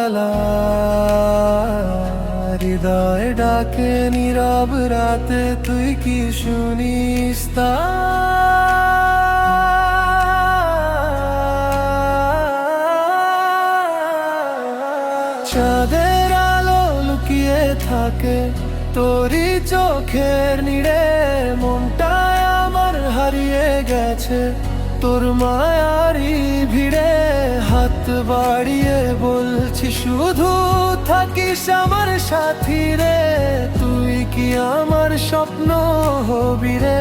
বেলা হৃদয় ডাকে নীরব রাতে তুই কি শুনিস তা? চাঁদের আলো লুকিয়ে থাকে তোরই চোখের নিড়ে, মনটায় আমার হারিয়ে গেছে তোর মায়ারি ভিড়ে। হাত বাড়িয়ে বলছি শুধু থাকিস আমার সাথী রে, তুই কি আমার স্বপ্ন হবি রে?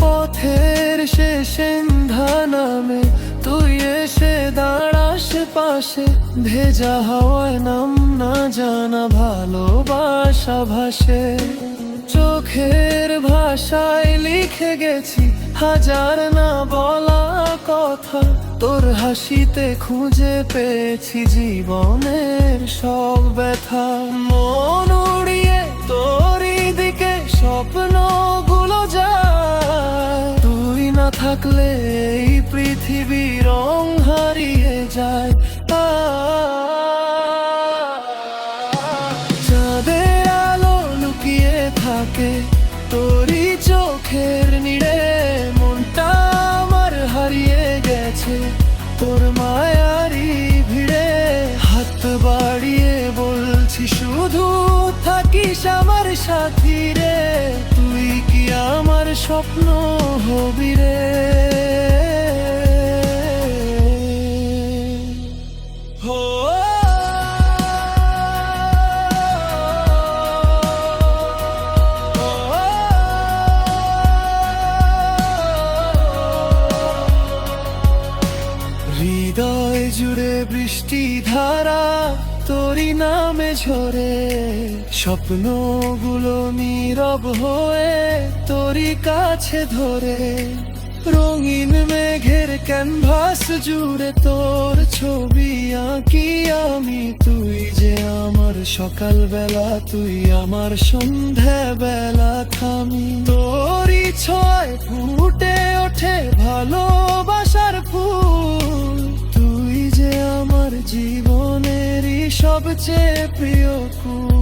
পথের শেষে নামে তুই এসে দাঁড়াস পাশে, ভেজা হাওয়ায় নাম না জানা ভালোবাসা ভাসে। চোখের ভাষায় লিখে গেছি হাজার না বলা কথা, তোর হাসিতে খুঁজে পেয়েছি জীবনের সব ব্যথা। মন উড়িয়ে তোরই দিকে স্বপ্নগুলো যায়, তুই না থাকলে এই পৃথিবীর রং হারিয়ে যায়। চাঁদের আলো লুকিয়ে থাকে তোরই চোখের নিড়ে, মনটা আমার হারিয়ে গেছে তোর মায়ারি ভিড়ে। হাত বাড়িয়ে বলছি শুধু থাকিস আমার সাথী রে, তুই কি আমার স্বপ্ন হবি রে? হৃদয় জুড়ে বৃষ্টি ধারা তোরই নামে ঝরে, স্বপ্নগুলো নীরব হয়ে তোরই কাছে ধরে। রঙিন মেঘের ক্যানভাস জুড়ে তোর ছবি আঁকি আমি, তুই যে আমার সকাল বেলা, তুই আমার সন্ধ্যা বেলা থামি। তোরই ছোঁয়ায় ফুটে ওঠে ভালোবাসার ফুল, তুই যে আমার জীবনেরই সবচেয়ে প্রিয় ফুল।